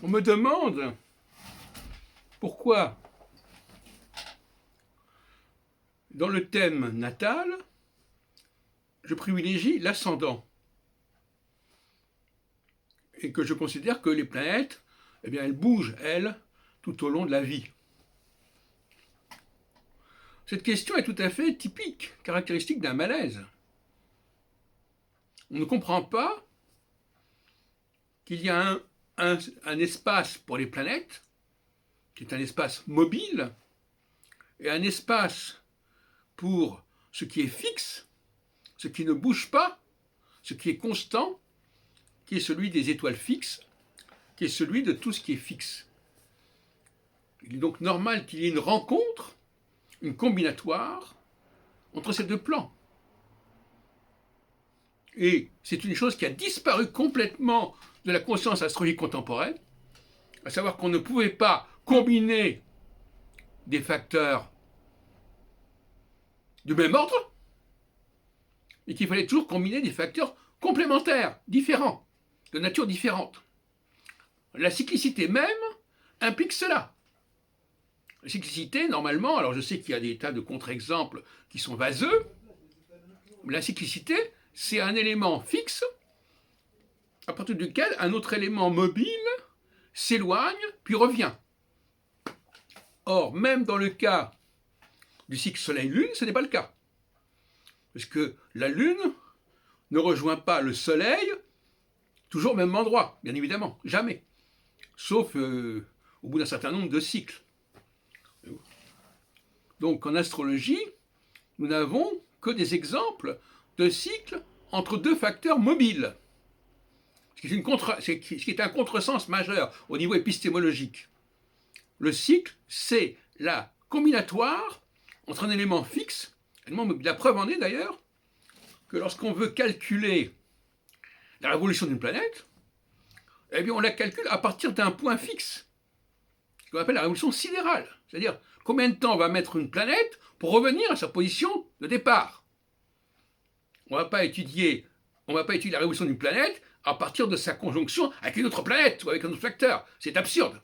On me demande pourquoi, dans le thème natal, je privilégie l'ascendant et que je considère que les planètes, eh bien, elles bougent, elles, tout au long de la vie. Cette question est tout à fait typique, caractéristique d'un malaise. On ne comprend pas qu'il y a un espace pour les planètes, qui est un espace mobile, et un espace pour ce qui est fixe, ce qui ne bouge pas, ce qui est constant, qui est celui des étoiles fixes, qui est celui de tout ce qui est fixe. Il est donc normal qu'il y ait une rencontre, une combinatoire entre ces deux plans. Et c'est une chose qui a disparu complètement de la conscience astrologique contemporaine, à savoir qu'on ne pouvait pas combiner des facteurs du même ordre, et qu'il fallait toujours combiner des facteurs complémentaires, différents, de nature différente. La cyclicité même implique cela. La cyclicité, normalement, alors je sais qu'il y a des tas de contre-exemples qui sont vaseux, mais la cyclicité, c'est un élément fixe à partir duquel un autre élément mobile s'éloigne puis revient. Or, même dans le cas du cycle Soleil-Lune, ce n'est pas le cas. Parce que la Lune ne rejoint pas le Soleil toujours au même endroit, bien évidemment, jamais. Sauf au bout d'un certain nombre de cycles. Donc en astrologie, nous n'avons que des exemples de cycles entre deux facteurs mobiles. Ce qui est un contresens majeur au niveau épistémologique. Le cycle, c'est la combinatoire entre un élément fixe, la preuve en est d'ailleurs que lorsqu'on veut calculer la révolution d'une planète, eh bien on la calcule à partir d'un point fixe, ce qu'on appelle la révolution sidérale, c'est-à-dire combien de temps va mettre une planète pour revenir à sa position de départ. On ne va pas étudier la révolution d'une planète à partir de sa conjonction avec une autre planète ou avec un autre facteur. C'est absurde.